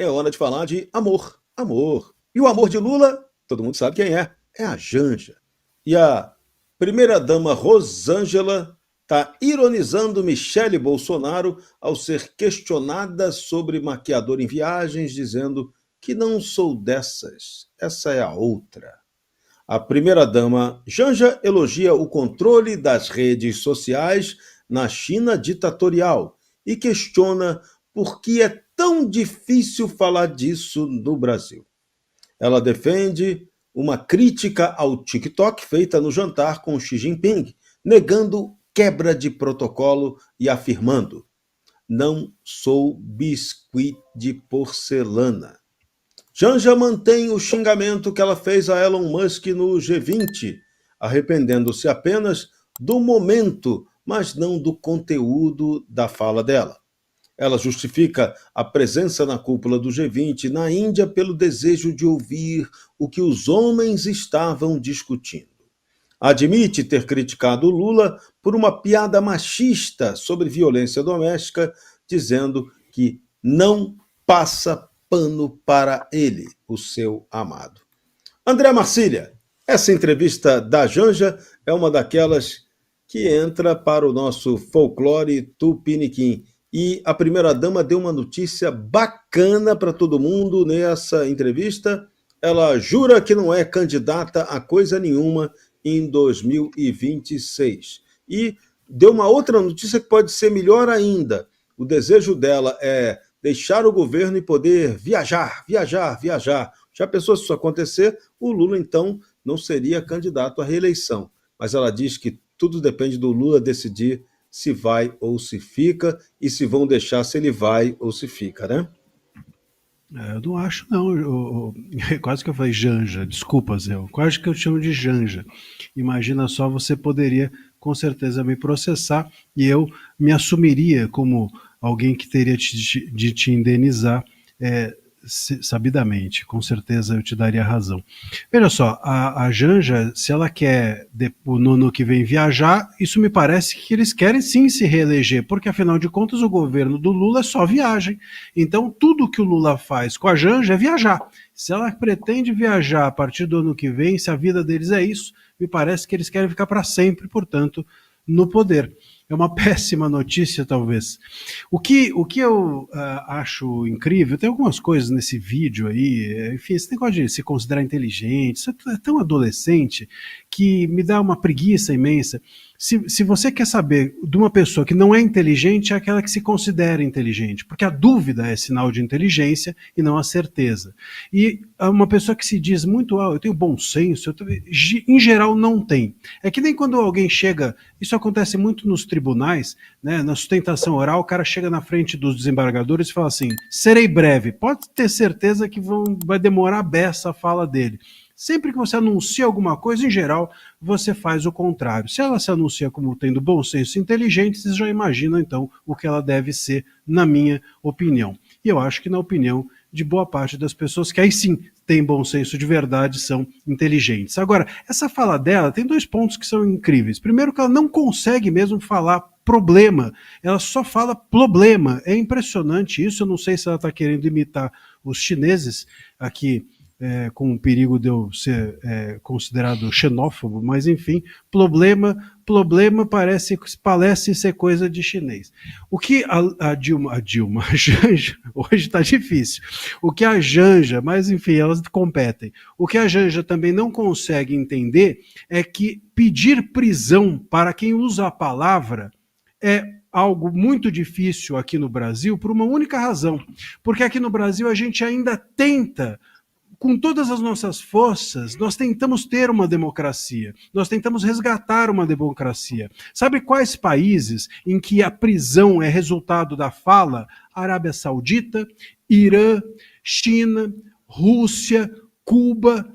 é hora de falar de amor, amor. E o amor de Lula, todo mundo sabe quem é a Janja. E a primeira-dama Rosângela está ironizando Michele Bolsonaro ao ser questionada sobre maquiador em viagens, dizendo que não sou dessas, essa é a outra. A primeira-dama Janja elogia o controle das redes sociais na China ditatorial e questiona por que é tão difícil falar disso no Brasil. Ela defende uma crítica ao TikTok feita no jantar com Xi Jinping, negando quebra de protocolo e afirmando: não sou biscuit de porcelana. Janja mantém o xingamento que ela fez a Elon Musk no G20, arrependendo-se apenas do momento, mas não do conteúdo da fala dela. Ela justifica a presença na cúpula do G20 na Índia pelo desejo de ouvir o que os homens estavam discutindo. Admite ter criticado Lula por uma piada machista sobre violência doméstica, dizendo que não passa pano para ele, o seu amado. André Marcília, essa entrevista da Janja é uma daquelas que entra para o nosso folclore tupiniquim. E a primeira-dama deu uma notícia bacana para todo mundo nessa entrevista. Ela jura que não é candidata a coisa nenhuma em 2026. E deu uma outra notícia que pode ser melhor ainda. O desejo dela é deixar o governo e poder viajar, viajar, viajar. Já pensou se isso acontecer? O Lula, então, não seria candidato à reeleição. Mas ela diz que tudo depende do Lula decidir se vai ou se fica, e se vão deixar se ele vai ou se fica, né? Eu não acho, não. Quase que eu falei Janja, desculpa, Zé. Quase que eu chamo de Janja. Imagina só, você poderia com certeza me processar e eu me assumiria como alguém que teria de te indenizar sabidamente. Com certeza eu te daria razão. Veja só, a Janja, se ela quer no ano que vem viajar, isso me parece que eles querem sim se reeleger, porque afinal de contas o governo do Lula é só viagem. Então tudo que o Lula faz com a Janja é viajar. Se ela pretende viajar a partir do ano que vem, se a vida deles é isso, me parece que eles querem ficar para sempre, portanto, no poder. É uma péssima notícia, talvez. O que eu acho incrível, tem algumas coisas nesse vídeo aí, enfim, esse negócio de se considerar inteligente, isso é tão adolescente que me dá uma preguiça imensa. Se você quer saber de uma pessoa que não é inteligente, é aquela que se considera inteligente, porque a dúvida é sinal de inteligência e não a certeza. E uma pessoa que se diz muito, eu tenho bom senso, em geral não tem. É que nem quando alguém chega, isso acontece muito nos tribunais, né, na sustentação oral, o cara chega na frente dos desembargadores e fala assim: serei breve. Pode ter certeza que vai demorar a beça a fala dele. Sempre que você anuncia alguma coisa, em geral, você faz o contrário. Se ela se anuncia como tendo bom senso e inteligente, vocês já imaginam, então, o que ela deve ser, na minha opinião. E eu acho que na opinião de boa parte das pessoas que aí sim têm bom senso de verdade, são inteligentes. Agora, essa fala dela tem dois pontos que são incríveis. Primeiro, que ela não consegue mesmo falar problema, ela só fala problema. É impressionante isso, eu não sei se ela está querendo imitar os chineses aqui, com o perigo de eu ser considerado xenófobo, mas enfim, problema parece ser coisa de chinês. O que a Janja, hoje está difícil, o que a Janja, mas enfim, elas competem, o que a Janja também não consegue entender é que pedir prisão para quem usa a palavra é algo muito difícil aqui no Brasil por uma única razão, porque aqui no Brasil a gente ainda tenta, com todas as nossas forças, nós tentamos ter uma democracia, nós tentamos resgatar uma democracia. Sabe quais países em que a prisão é resultado da fala? Arábia Saudita, Irã, China, Rússia, Cuba.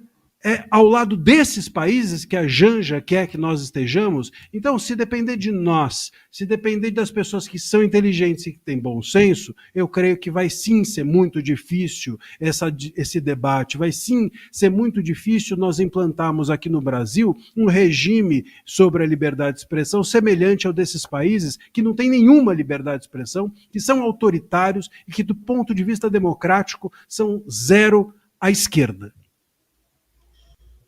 ao lado desses países que a Janja quer que nós estejamos. Então, se depender de nós, se depender das pessoas que são inteligentes e que têm bom senso, eu creio que vai sim ser muito difícil esse debate, vai sim ser muito difícil nós implantarmos aqui no Brasil um regime sobre a liberdade de expressão semelhante ao desses países que não têm nenhuma liberdade de expressão, que são autoritários e que, do ponto de vista democrático, são zero à esquerda.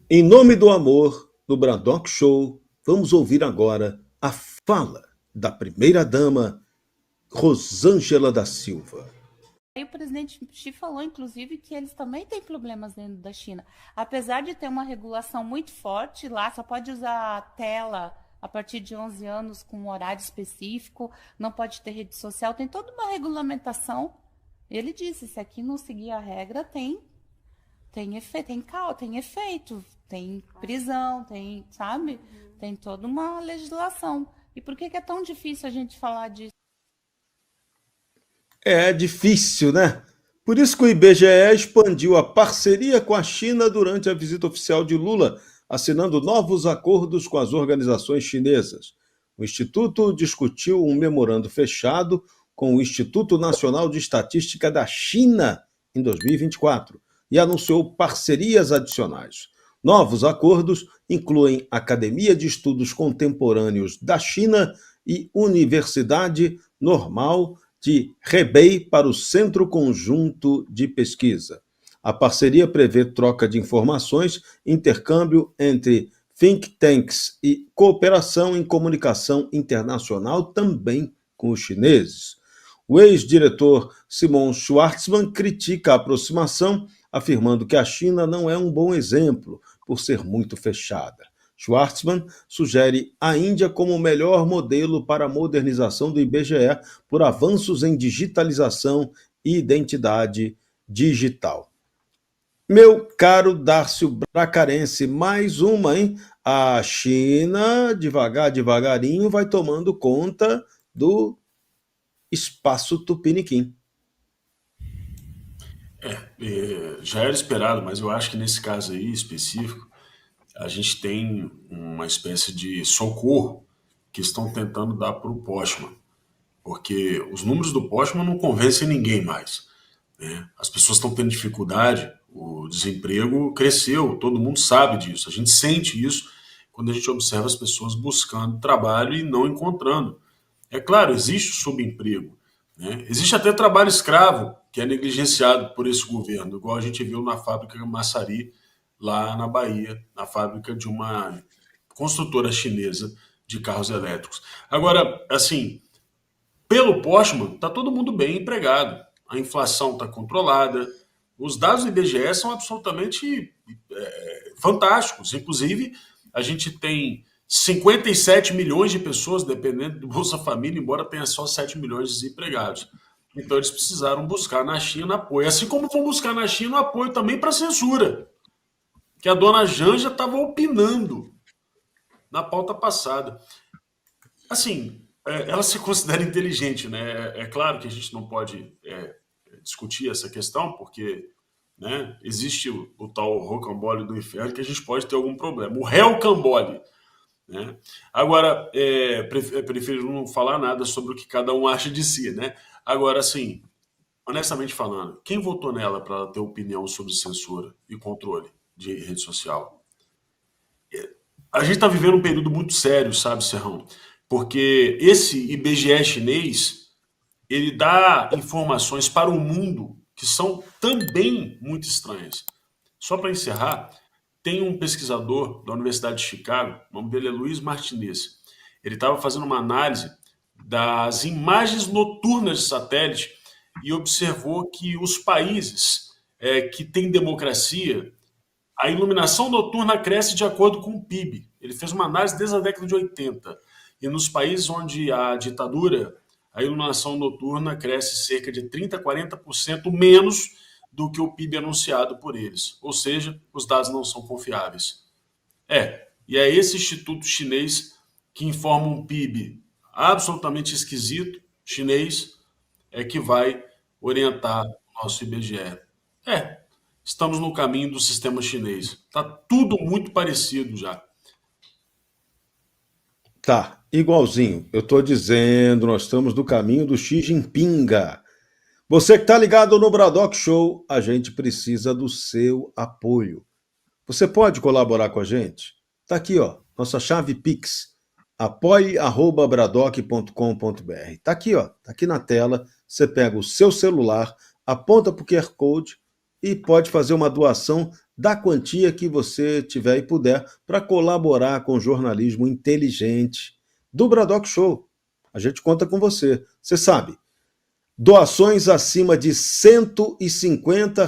Em nome do amor, no Bradock Show, vamos ouvir agora a fala da primeira-dama, Rosângela da Silva. Aí o presidente Xi falou, inclusive, que eles também têm problemas dentro da China. Apesar de ter uma regulação muito forte lá, só pode usar a tela a partir de 11 anos com um horário específico, não pode ter rede social, tem toda uma regulamentação. Ele disse, se aqui não seguir a regra, tem efeito, tem prisão, tem, sabe? Tem toda uma legislação. E por que é tão difícil a gente falar disso? É difícil, né? Por isso que o IBGE expandiu a parceria com a China durante a visita oficial de Lula, assinando novos acordos com as organizações chinesas. O Instituto discutiu um memorando fechado com o Instituto Nacional de Estatística da China em 2024 e anunciou parcerias adicionais. Novos acordos incluem Academia de Estudos Contemporâneos da China e Universidade Normal de Hebei para o Centro Conjunto de Pesquisa. A parceria prevê troca de informações, intercâmbio entre think tanks e cooperação em comunicação internacional também com os chineses. O ex-diretor Simon Schwartzman critica a aproximação, afirmando que a China não é um bom exemplo por ser muito fechada. Schwartzman sugere a Índia como o melhor modelo para a modernização do IBGE por avanços em digitalização e identidade digital. Meu caro Dárcio Bracarense, mais uma, hein? A China, devagarinho, vai tomando conta do espaço tupiniquim. Já era esperado, mas eu acho que nesse caso aí específico, a gente tem uma espécie de socorro que estão tentando dar para o Postman, porque os números do Postman não convencem ninguém mais, né? As pessoas estão tendo dificuldade, o desemprego cresceu, todo mundo sabe disso, a gente sente isso quando a gente observa as pessoas buscando trabalho e não encontrando. É claro, existe o subemprego, né? Existe até trabalho escravo, que é negligenciado por esse governo, igual a gente viu na fábrica Massari, lá na Bahia, na fábrica de uma construtora chinesa de carros elétricos. Agora, assim, pelo Postman, está todo mundo bem empregado. A inflação está controlada. Os dados do IBGE são absolutamente fantásticos. Inclusive, a gente tem 57 milhões de pessoas dependendo do Bolsa Família, embora tenha só 7 milhões de desempregados. Então, eles precisaram buscar na China apoio. Assim como vão buscar na China apoio também para a censura, que a dona Janja estava opinando na pauta passada. Assim, ela se considera inteligente, né? É claro que a gente não pode discutir essa questão, porque, né, existe o tal rocambole do inferno que a gente pode ter algum problema. O réu cambole, né? Agora, prefiro não falar nada sobre o que cada um acha de si, né? Agora, assim, honestamente falando, quem votou nela para ela ter opinião sobre censura e controle de rede social? A gente está vivendo um período muito sério, sabe, Serrão? Porque esse IBGE chinês, ele dá informações para o mundo que são também muito estranhas. Só para encerrar, tem um pesquisador da Universidade de Chicago, o nome dele é Luiz Martinez. Ele estava fazendo uma análise das imagens noturnas de satélite e observou que os países que têm democracia, a iluminação noturna cresce de acordo com o PIB. Ele fez uma análise desde a década de 80. E nos países onde há ditadura, a iluminação noturna cresce cerca de 30% a 40% menos do que o PIB anunciado por eles. Ou seja, os dados não são confiáveis. E é esse instituto chinês que informa um PIB absolutamente esquisito, chinês, que vai orientar o nosso IBGE. estamos no caminho do sistema chinês. Está tudo muito parecido já. Tá, igualzinho. Eu tô dizendo, nós estamos no caminho do Xi Jinping. Você que tá ligado no Bradock Show, a gente precisa do seu apoio. Você pode colaborar com a gente? Tá aqui, ó, nossa chave Pix, apoie@bradock.com.br. Tá aqui, ó, tá aqui na tela. Você pega o seu celular, aponta pro QR Code e pode fazer uma doação da quantia que você tiver e puder para colaborar com o jornalismo inteligente do Bradock Show. A gente conta com você. Você sabe, doações acima de R$ 150,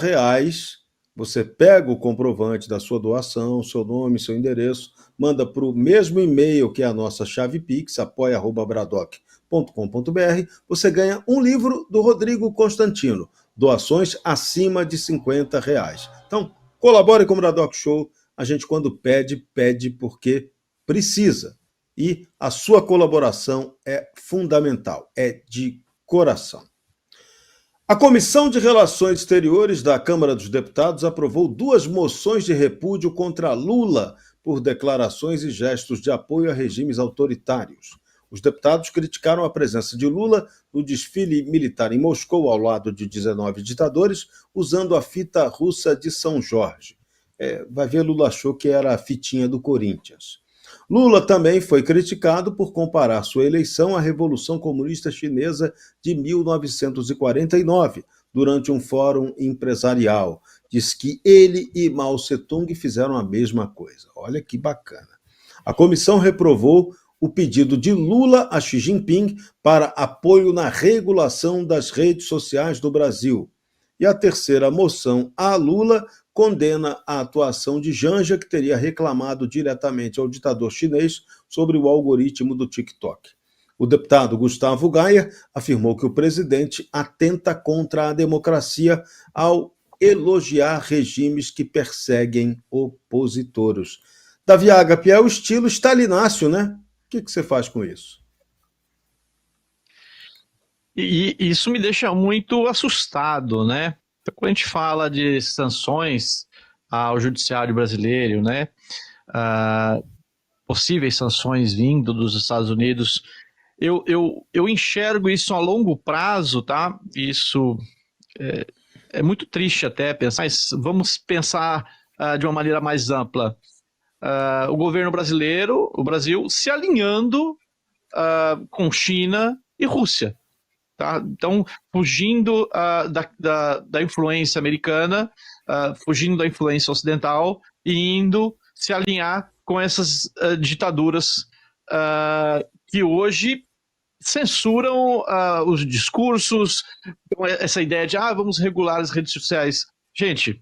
você pega o comprovante da sua doação, seu nome, seu endereço, manda para o mesmo e-mail que é a nossa chave Pix, apoia@bradock.com.br, você ganha um livro do Rodrigo Constantino, doações acima de R$ 50. Então, colabore com o Bradock Show, a gente quando pede, pede porque precisa. E a sua colaboração é fundamental, é de coração. A Comissão de Relações Exteriores da Câmara dos Deputados aprovou 2 moções de repúdio contra Lula por declarações e gestos de apoio a regimes autoritários. Os deputados criticaram a presença de Lula no desfile militar em Moscou ao lado de 19 ditadores, usando a fita russa de São Jorge. Vai ver, Lula achou que era a fitinha do Corinthians. Lula também foi criticado por comparar sua eleição à Revolução Comunista Chinesa de 1949, durante um fórum empresarial. Diz que ele e Mao Tse-tung fizeram a mesma coisa. Olha que bacana. A comissão reprovou o pedido de Lula a Xi Jinping para apoio na regulação das redes sociais do Brasil. E a terceira moção a Lula condena a atuação de Janja, que teria reclamado diretamente ao ditador chinês sobre o algoritmo do TikTok. O deputado Gustavo Gaia afirmou que o presidente atenta contra a democracia ao elogiar regimes que perseguem opositores. Davi Agape, é o estilo stalináceo, né? O que você faz com isso? E isso me deixa muito assustado, né? Então, quando a gente fala de sanções ao judiciário brasileiro, né? Possíveis sanções vindo dos Estados Unidos, eu enxergo isso a longo prazo, tá? Isso é muito triste até pensar, mas vamos pensar de uma maneira mais ampla. O governo brasileiro, o Brasil, se alinhando com China e Rússia. Tá? Então, fugindo da influência americana, fugindo da influência ocidental e indo se alinhar com essas ditaduras que hoje censuram os discursos, essa ideia de vamos regular as redes sociais. Gente,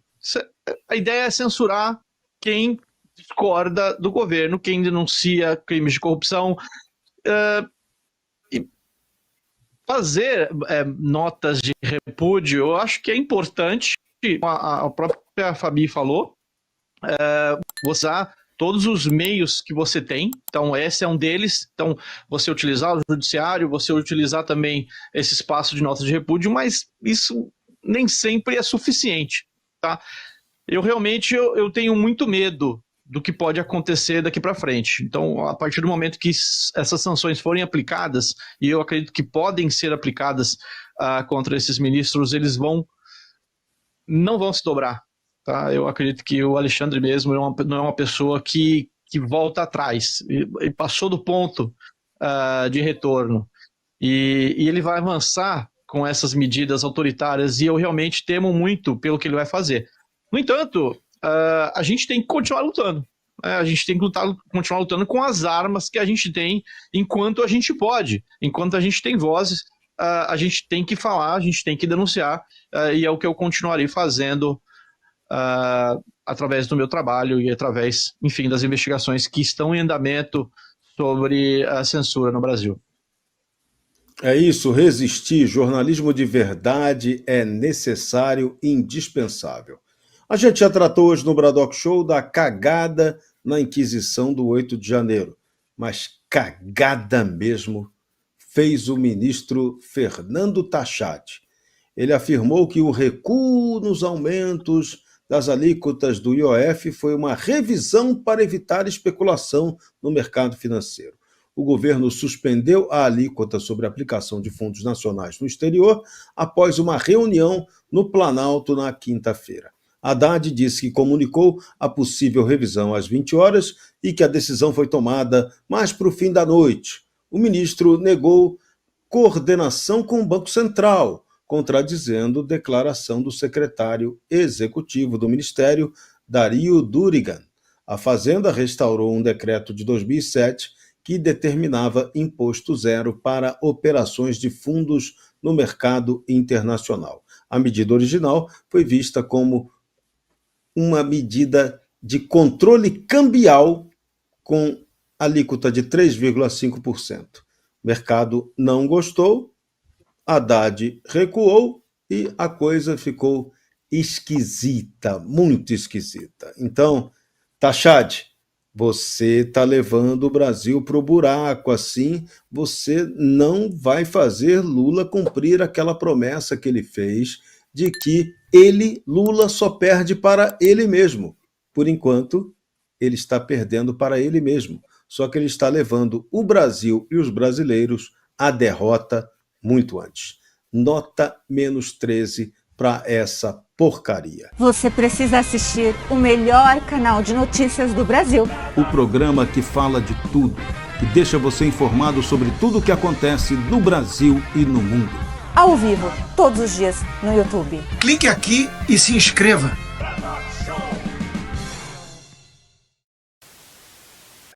a ideia é censurar quem discorda do governo, quem denuncia crimes de corrupção, e fazer notas de repúdio, eu acho que é importante, a própria Fabi falou, usar todos os meios que você tem, então esse é um deles, então você utilizar o judiciário, você utilizar também esse espaço de notas de repúdio, mas isso nem sempre é suficiente, tá? Eu realmente tenho muito medo do que pode acontecer daqui para frente. Então, a partir do momento que essas sanções forem aplicadas, e eu acredito que podem ser aplicadas contra esses ministros, eles não vão se dobrar. Tá? Eu acredito que o Alexandre mesmo não é uma pessoa que volta atrás, e passou do ponto de retorno. E ele vai avançar com essas medidas autoritárias, e eu realmente temo muito pelo que ele vai fazer. No entanto, a gente tem que continuar lutando. A gente tem que continuar lutando com as armas que a gente tem enquanto a gente pode. Enquanto a gente tem vozes, a gente tem que falar, a gente tem que denunciar, e é o que eu continuarei fazendo através do meu trabalho e através, enfim, das investigações que estão em andamento sobre a censura no Brasil. É isso, resistir. Jornalismo de verdade é necessário e indispensável. A gente já tratou hoje no Bradock Show da cagada na Inquisição do 8 de janeiro. Mas cagada mesmo fez o ministro Fernando Tachad. Ele afirmou que o recuo nos aumentos das alíquotas do IOF foi uma revisão para evitar especulação no mercado financeiro. O governo suspendeu a alíquota sobre a aplicação de fundos nacionais no exterior após uma reunião no Planalto na quinta-feira. Haddad disse que comunicou a possível revisão às 20 horas e que a decisão foi tomada mais para o fim da noite. O ministro negou coordenação com o Banco Central, contradizendo declaração do secretário executivo do Ministério, Dario Durigan. A Fazenda restaurou um decreto de 2007 que determinava imposto zero para operações de fundos no mercado internacional. A medida original foi vista como uma medida de controle cambial com alíquota de 3,5%. O mercado não gostou, Haddad recuou e a coisa ficou esquisita, muito esquisita. Então, Tachad, você está levando o Brasil para o buraco, assim você não vai fazer Lula cumprir aquela promessa que ele fez de que ele, Lula, só perde para ele mesmo. Por enquanto, ele está perdendo para ele mesmo. Só que ele está levando o Brasil e os brasileiros à derrota muito antes. Nota -13 para essa porcaria. Você precisa assistir o melhor canal de notícias do Brasil. O programa que fala de tudo, que deixa você informado sobre tudo o que acontece no Brasil e no mundo. Ao vivo, todos os dias, no YouTube. Clique aqui e se inscreva.